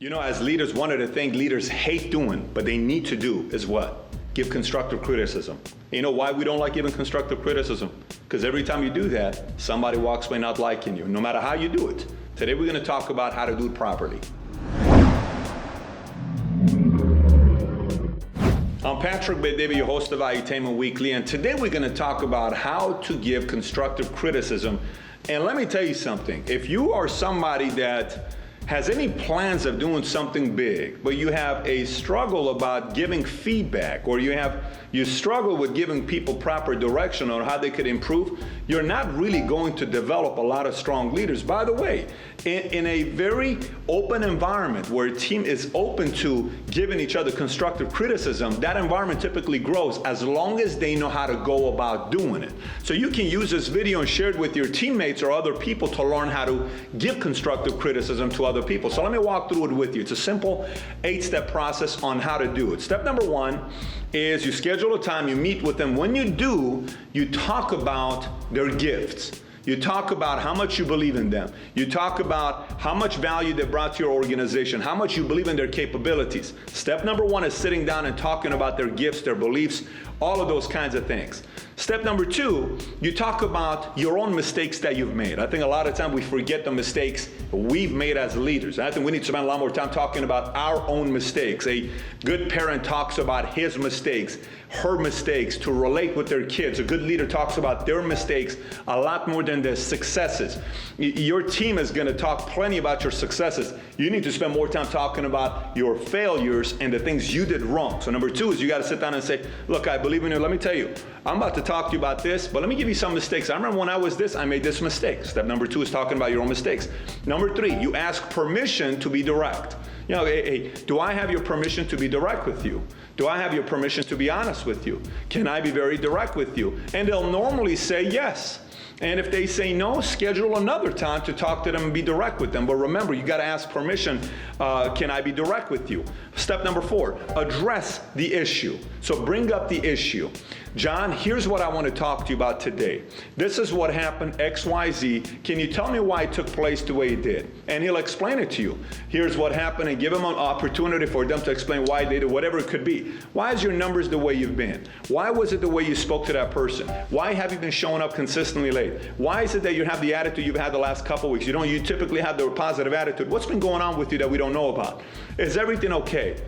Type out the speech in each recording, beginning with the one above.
You know, as leaders, one of the things leaders hate doing, but they need to do is what? Give constructive criticism. You know why we don't like giving constructive criticism? Because every time you do that, somebody walks away not liking you, no matter how you do it. Today we're going to talk about how to do it properly. I'm Patrick David, your host of Valuetainment Weekly, and today we're going to talk about how to give constructive criticism. And let me tell you something. If you are somebody that has any plans of doing something big, but you have a struggle about giving feedback, or you struggle with giving people proper direction on how they could improve, you're not really going to develop a lot of strong leaders. By the way, in a very open environment where a team is open to giving each other constructive criticism, that environment typically grows as long as they know how to go about doing it. So you can use this video and share it with your teammates or other people to learn how to give constructive criticism to other people. So let me walk through it with you. It's a simple 8-step process on how to do it. Step number 1 is you schedule a time, you meet with them. When you do, you talk about their gifts. You talk about how much you believe in them. You talk about how much value they brought to your organization, how much you believe in their capabilities. Step number 1 is sitting down and talking about their gifts, their beliefs, all of those kinds of things. Step number 2, you talk about your own mistakes that you've made. I think a lot of times we forget the mistakes we've made as leaders. And I think we need to spend a lot more time talking about our own mistakes. A good parent talks about his mistakes, her mistakes, to relate with their kids. A good leader talks about their mistakes a lot more than their successes. Your team is going to talk plenty about your successes. You need to spend more time talking about your failures and the things you did wrong. So number 2 is you got to sit down and say, look, I believe in you. Let me tell you, I'm about to talk to you about this, but let me give you some mistakes. I remember when I was this, I made this mistake. Step number 2 is talking about your own mistakes. Number 3, you ask permission to be direct. You know, hey, do I have your permission to be direct with you? Do I have your permission to be honest with you? Can I be very direct with you? And they'll normally say yes. And if they say no, schedule another time to talk to them and be direct with them. But remember, you got to ask permission. Can I be direct with you? Step number 4, address the issue. So bring up the issue. John, here's what I want to talk to you about today. This is what happened, X, Y, Z. Can you tell me why it took place the way it did? And he'll explain it to you. Here's what happened, and give him an opportunity for them to explain why they did, whatever it could be. Why is your numbers the way you've been? Why was it the way you spoke to that person? Why have you been showing up consistently late? Why is it that you have the attitude you've had the last couple weeks? You typically have the positive attitude. What's been going on with you that we don't know about? Is everything okay?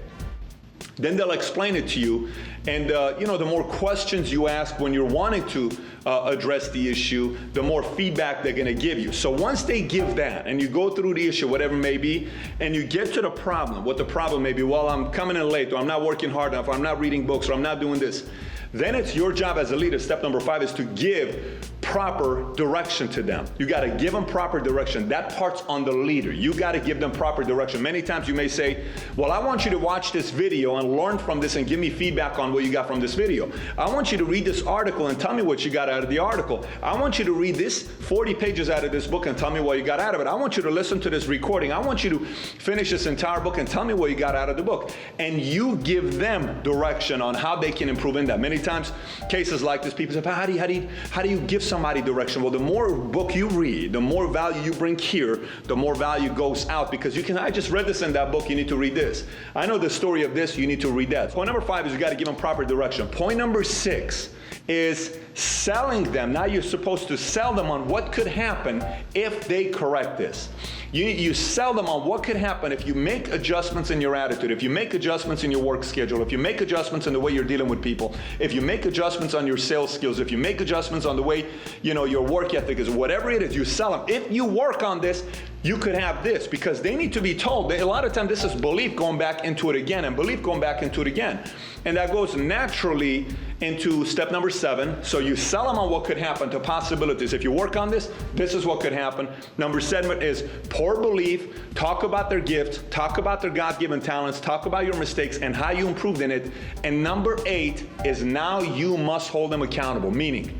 Then they'll explain it to you. And the more questions you ask when you're wanting to address the issue, the more feedback they're going to give you. So once they give that, and you go through the issue, whatever it may be, and you get to the problem, what the problem may be, well, I'm coming in late, or I'm not working hard enough, or I'm not reading books, or I'm not doing this. Then it's your job as a leader. Step number 5 is to give proper direction to them. You got to give them proper direction. That part's on the leader. You got to give them proper direction. Many times you may say, well, I want you to watch this video and learn from this and give me feedback on what you got from this video. I want you to read this article and tell me what you got out of the article. I want you to read this 40 pages out of this book and tell me what you got out of it. I want you to listen to this recording. I want you to finish this entire book and tell me what you got out of the book. And you give them direction on how they can improve in that. Many times, cases like this, people say, how do you give somebody direction? Well, the more book you read, the more value you bring here, the more value goes out, because I just read this in that book, you need to read this. I know the story of this, you need to read that. Point number 5 is you got to give them proper direction. Point number 6 is selling them. Now you're supposed to sell them on what could happen if they correct this. You sell them on what could happen if you make adjustments in your attitude, if you make adjustments in your work schedule, if you make adjustments in the way you're dealing with people, if you make adjustments on your sales skills, if you make adjustments on the way your work ethic is, whatever it is, you sell them. If you work on this, you could have this, because they need to be told. A lot of times this is belief going back into it again, and belief going back into it again. And that goes naturally into step number 7. So you sell them on what could happen, to possibilities. If you work on this, this is what could happen. Number 7 is pour belief, talk about their gifts, talk about their God-given talents, talk about your mistakes and how you improved in it. And number 8 is now you must hold them accountable, meaning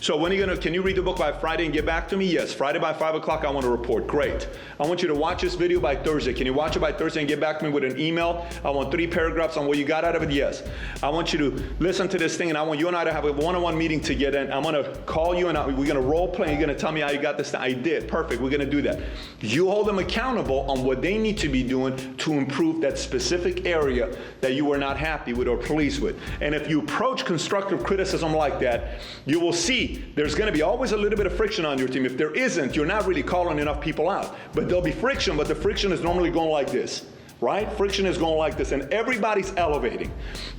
So when are you can you read the book by Friday and get back to me? Yes, Friday by 5 o'clock I want to report. Great. I want you to watch this video by Thursday. Can you watch it by Thursday and get back to me with an email? I want 3 paragraphs on what you got out of it. Yes. I want you to listen to this thing, and I want you and I to have a one-on-one meeting to get in. I'm going to call you, and we're going to role play, and you're going to tell me how you got this thing. I did. Perfect. We're going to do that. You hold them accountable on what they need to be doing to improve that specific area that you were not happy with or pleased with. And if you approach constructive criticism like that, you will see there's going to be always a little bit of friction on your team. If there isn't, you're not really calling enough people out. But there'll be friction, but the friction is normally going like this, right? Friction is going like this, and everybody's elevating.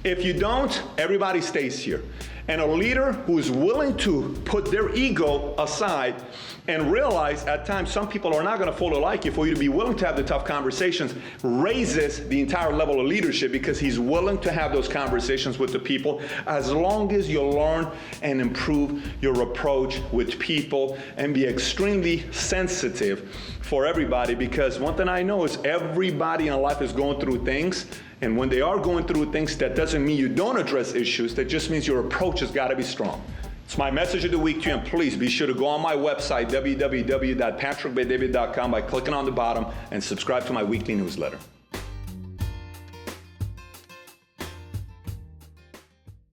If you don't, everybody stays here. And a leader who is willing to put their ego aside and realize at times some people are not going to fully like you, for you to be willing to have the tough conversations, raises the entire level of leadership, because he's willing to have those conversations with the people, as long as you learn and improve your approach with people and be extremely sensitive for everybody. Because one thing I know is everybody in life is going through things. And when they are going through things, that doesn't mean you don't address issues. That just means your approach has got to be strong. It's my message of the week to you, and please be sure to go on my website, www.patrickbaydavid.com, by clicking on the bottom and subscribe to my weekly newsletter.